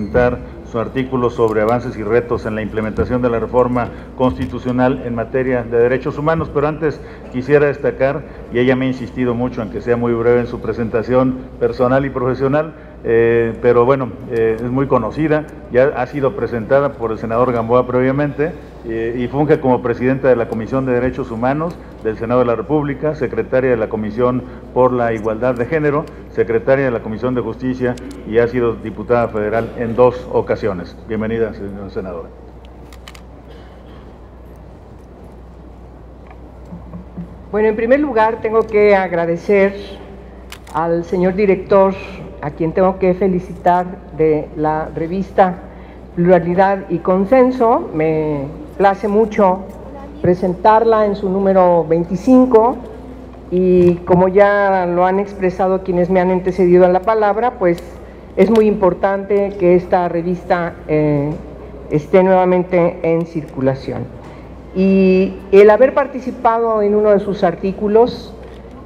presentar su artículo sobre avances y retos en la implementación de la reforma constitucional en materia de derechos humanos, pero antes quisiera destacar, y ella me ha insistido mucho en que sea muy breve en su presentación personal y profesional, pero bueno, es muy conocida, ya ha sido presentada por el senador Gamboa previamente, y funge como presidenta de la Comisión de Derechos Humanos del Senado de la República, secretaria de la Comisión por la Igualdad de Género, secretaria de la Comisión de Justicia y ha sido diputada federal en 2 ocasiones. Bienvenida, señora senadora. Bueno, en primer lugar tengo que agradecer al señor director, a quien tengo que felicitar, de la revista Pluralidad y Consenso. Me place mucho presentarla en su número 25 y como ya lo han expresado quienes me han antecedido en la palabra, pues es muy importante que esta revista esté nuevamente en circulación. Y el haber participado en uno de sus artículos,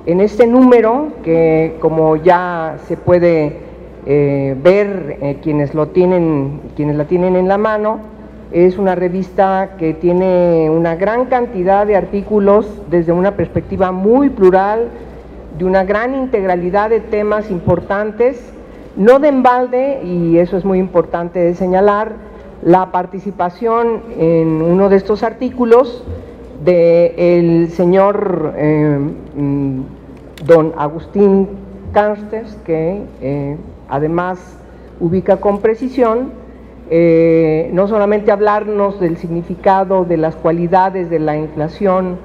en este número, que como ya se puede ver quienes la tienen en la mano, es una revista que tiene una gran cantidad de artículos desde una perspectiva muy plural, de una gran integralidad de temas importantes, no de embalde, y eso es muy importante de señalar, la participación en uno de estos artículos del señor don Agustín Carstens, que además ubica con precisión no solamente hablarnos del significado de las cualidades de la inflación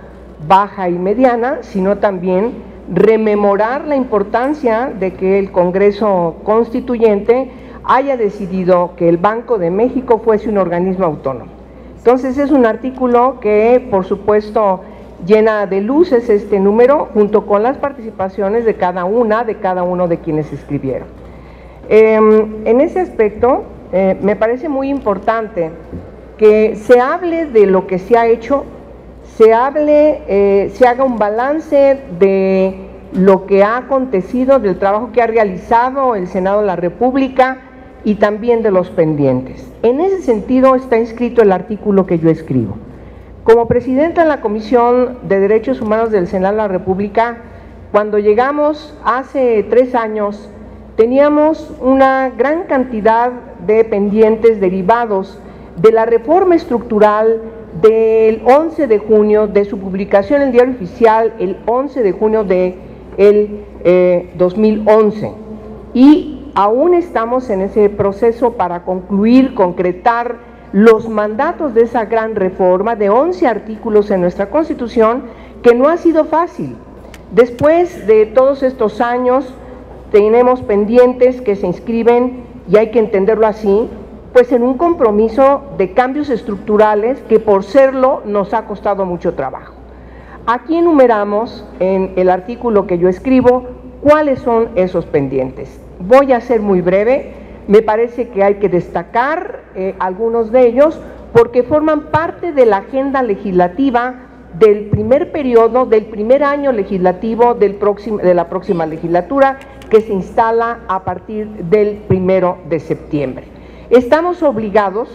baja y mediana, sino también rememorar la importancia de que el Congreso Constituyente haya decidido que el Banco de México fuese un organismo autónomo. Entonces es un artículo que por supuesto llena de luces este número, junto con las participaciones de cada uno de quienes escribieron. En ese aspecto me parece muy importante que se hable de lo que se ha hecho, se haga un balance de lo que ha acontecido, del trabajo que ha realizado el Senado de la República y también de los pendientes. En ese sentido está inscrito el artículo que yo escribo. Como presidenta de la Comisión de Derechos Humanos del Senado de la República, cuando llegamos hace 3 años, teníamos una gran cantidad de pendientes derivados de la reforma estructural del 11 de junio, de su publicación en el Diario Oficial el 11 de junio de 2011. Y aún estamos en ese proceso para concretar los mandatos de esa gran reforma de 11 artículos en nuestra Constitución, que no ha sido fácil. Después de todos estos años, tenemos pendientes que se inscriben, y hay que entenderlo así, pues en un compromiso de cambios estructurales que por serlo nos ha costado mucho trabajo. Aquí enumeramos en el artículo que yo escribo cuáles son esos pendientes. Voy a ser muy breve, me parece que hay que destacar algunos de ellos porque forman parte de la agenda legislativa del primer periodo, del primer año legislativo de la próxima legislatura, que se instala a partir del 1 de septiembre. Estamos obligados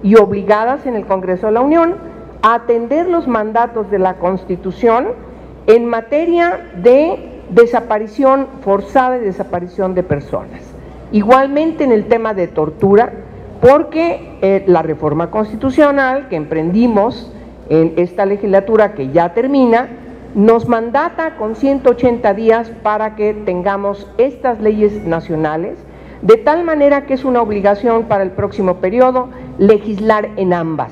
y obligadas en el Congreso de la Unión a atender los mandatos de la Constitución en materia de desaparición forzada y desaparición de personas. Igualmente en el tema de tortura, porque la reforma constitucional que emprendimos en esta legislatura que ya termina, nos mandata con 180 días para que tengamos estas leyes nacionales, de tal manera que es una obligación para el próximo periodo legislar en ambas.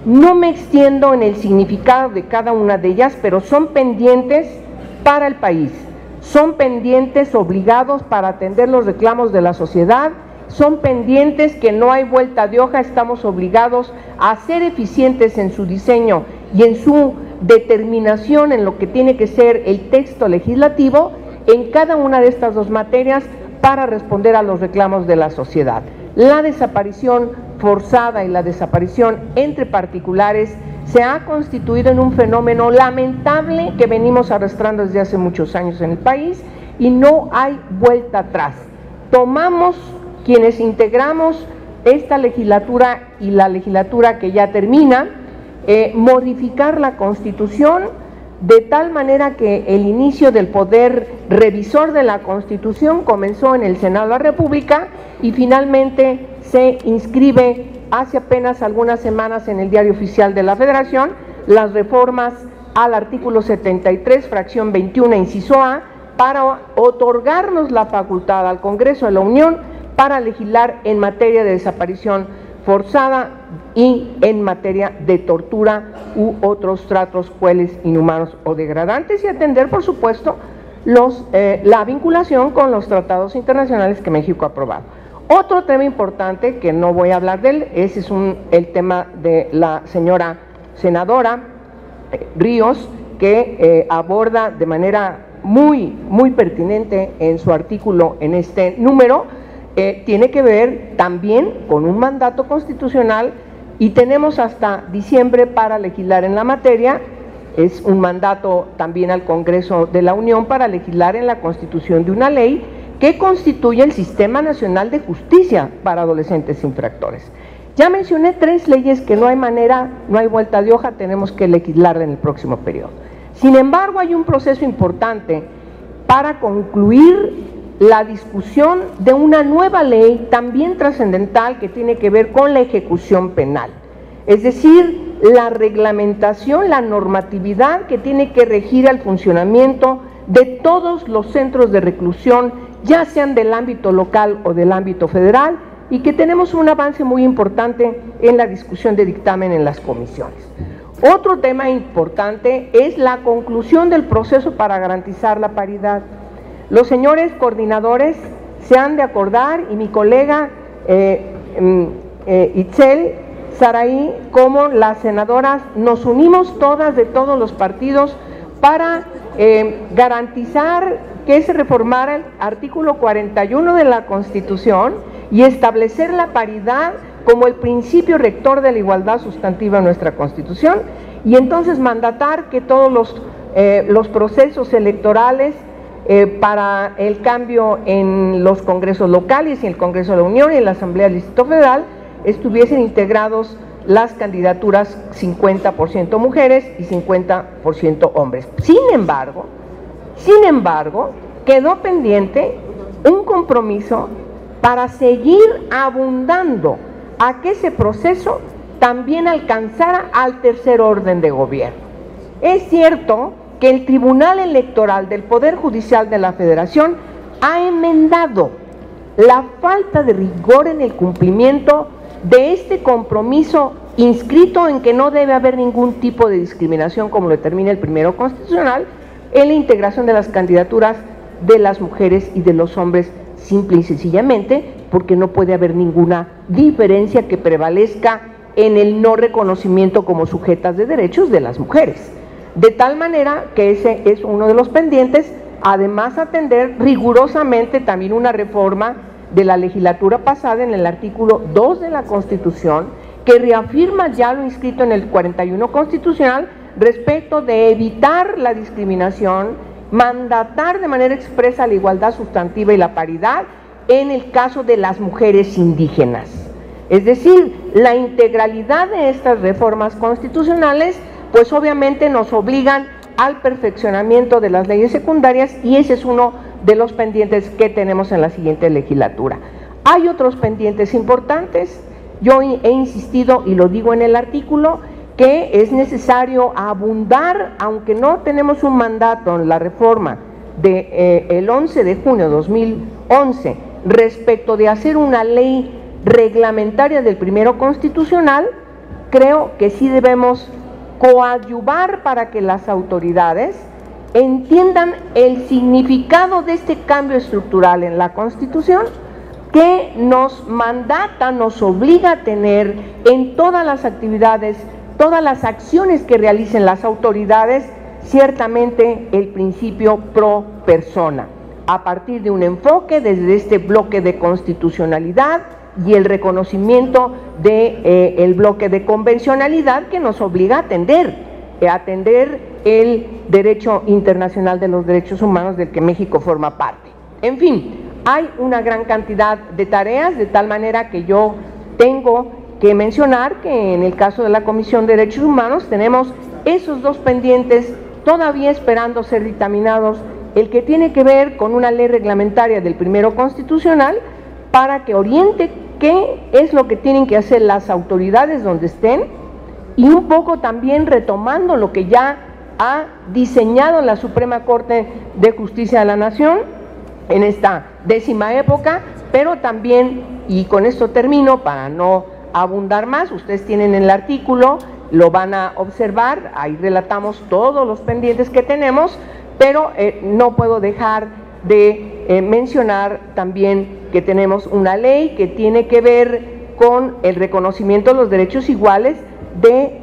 No me extiendo en el significado de cada una de ellas, pero son pendientes para el país, son pendientes obligados para atender los reclamos de la sociedad, son pendientes que no hay vuelta de hoja, estamos obligados a ser eficientes en su diseño y en su determinación en lo que tiene que ser el texto legislativo en cada una de estas 2 materias para responder a los reclamos de la sociedad. La desaparición forzada y la desaparición entre particulares se ha constituido en un fenómeno lamentable que venimos arrastrando desde hace muchos años en el país y no hay vuelta atrás. Tomamos, quienes integramos esta legislatura y la legislatura que ya termina, modificar la Constitución de tal manera que el inicio del poder revisor de la Constitución comenzó en el Senado de la República y finalmente se inscribe hace apenas algunas semanas en el Diario Oficial de la Federación las reformas al artículo 73, fracción 21, inciso A, para otorgarnos la facultad al Congreso de la Unión para legislar en materia de desaparición forzada y en materia de tortura u otros tratos crueles, inhumanos o degradantes, y atender, por supuesto, la vinculación con los tratados internacionales que México ha aprobado. Otro tema importante, que no voy a hablar de él, ese es el tema de la señora senadora Ríos, que aborda de manera muy pertinente en su artículo en este número, tiene que ver también con un mandato constitucional y tenemos hasta diciembre para legislar en la materia. Es un mandato también al Congreso de la Unión para legislar en la constitución de una ley que constituye el Sistema Nacional de Justicia para adolescentes infractores. Ya mencioné 3 leyes que no hay manera, no hay vuelta de hoja, tenemos que legislar en el próximo periodo. Sin embargo, hay un proceso importante para concluir la discusión de una nueva ley también trascendental que tiene que ver con la ejecución penal, es decir, la reglamentación, la normatividad que tiene que regir el funcionamiento de todos los centros de reclusión, ya sean del ámbito local o del ámbito federal, y que tenemos un avance muy importante en la discusión de dictamen en las comisiones. Otro tema importante es la conclusión del proceso para garantizar la paridad. Los señores coordinadores se han de acordar, y mi colega Itzel Saraí, como las senadoras, nos unimos todas de todos los partidos para garantizar que se reformara el artículo 41 de la Constitución y establecer la paridad como el principio rector de la igualdad sustantiva en nuestra Constitución, y entonces mandatar que todos los procesos electorales para el cambio en los congresos locales y en el Congreso de la Unión y en la Asamblea del Distrito Federal estuviesen integrados las candidaturas 50% mujeres y 50% hombres. Sin embargo, quedó pendiente un compromiso para seguir abundando a que ese proceso también alcanzara al tercer orden de gobierno. Es cierto que el Tribunal Electoral del Poder Judicial de la Federación ha enmendado la falta de rigor en el cumplimiento de este compromiso inscrito en que no debe haber ningún tipo de discriminación, como lo determina el primero constitucional, en la integración de las candidaturas de las mujeres y de los hombres, simple y sencillamente porque no puede haber ninguna diferencia que prevalezca en el no reconocimiento como sujetas de derechos de las mujeres. De tal manera que ese es uno de los pendientes, además atender rigurosamente también una reforma de la legislatura pasada en el artículo 2 de la Constitución, que reafirma ya lo inscrito en el 41 constitucional respecto de evitar la discriminación, mandatar de manera expresa la igualdad sustantiva y la paridad en el caso de las mujeres indígenas. Es decir, la integralidad de estas reformas constitucionales pues obviamente nos obligan al perfeccionamiento de las leyes secundarias, y ese es uno de los pendientes que tenemos en la siguiente legislatura. Hay otros pendientes importantes. Yo he insistido, y lo digo en el artículo, que es necesario abundar, aunque no tenemos un mandato en la reforma del 11 de junio de 2011 respecto de hacer una ley reglamentaria del primero constitucional. Creo que sí debemos coadyuvar para que las autoridades entiendan el significado de este cambio estructural en la Constitución, que nos mandata, nos obliga a tener en todas las actividades, todas las acciones que realicen las autoridades, ciertamente el principio pro persona, a partir de un enfoque desde este bloque de constitucionalidad y el reconocimiento del bloque de convencionalidad que nos obliga a atender el derecho internacional de los derechos humanos del que México forma parte. En fin, hay una gran cantidad de tareas, de tal manera que yo tengo que mencionar que en el caso de la Comisión de Derechos Humanos tenemos esos dos pendientes todavía esperando ser dictaminados, el que tiene que ver con una ley reglamentaria del primero constitucional para que oriente qué es lo que tienen que hacer las autoridades donde estén, y un poco también retomando lo que ya ha diseñado la Suprema Corte de Justicia de la Nación en esta 10ª época, pero también, y con esto termino para no abundar más, ustedes tienen el artículo, lo van a observar, ahí relatamos todos los pendientes que tenemos, pero no puedo dejar de mencionar también que tenemos una ley que tiene que ver con el reconocimiento de los derechos iguales de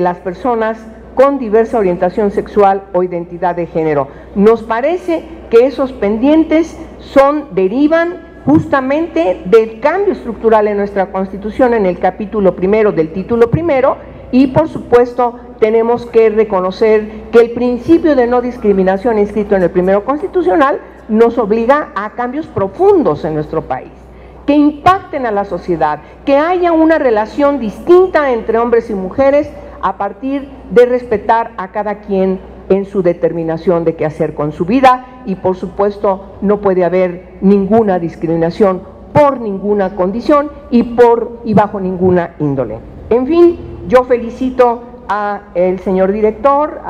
las personas con diversa orientación sexual o identidad de género. Nos parece que esos pendientes derivan justamente del cambio estructural en nuestra Constitución en el capítulo primero del título primero, y por supuesto tenemos que reconocer que el principio de no discriminación inscrito en el primero constitucional nos obliga a cambios profundos en nuestro país, que impacten a la sociedad, que haya una relación distinta entre hombres y mujeres a partir de respetar a cada quien en su determinación de qué hacer con su vida, y por supuesto no puede haber ninguna discriminación por ninguna condición y bajo ninguna índole. En fin, yo felicito al señor director,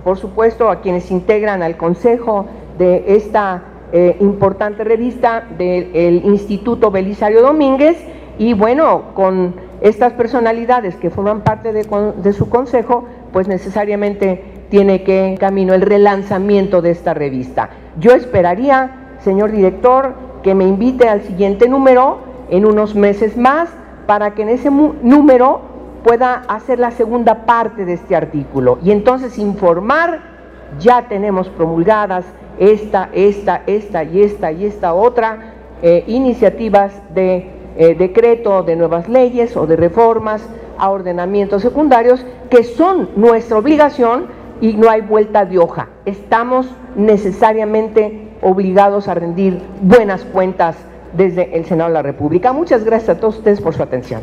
por supuesto a quienes integran al consejo de esta importante revista del Instituto Belisario Domínguez, y bueno, con estas personalidades que forman parte de su consejo, pues necesariamente tiene que en camino el relanzamiento de esta revista. Yo esperaría, señor director, que me invite al siguiente número en unos meses más, para que en ese número pueda hacer la segunda parte de este artículo y entonces informar. Ya tenemos promulgadas esta y esta otra iniciativas de decreto de nuevas leyes o de reformas a ordenamientos secundarios, que son nuestra obligación y no hay vuelta de hoja. Estamos necesariamente obligados a rendir buenas cuentas desde el Senado de la República. Muchas gracias a todos ustedes por su atención.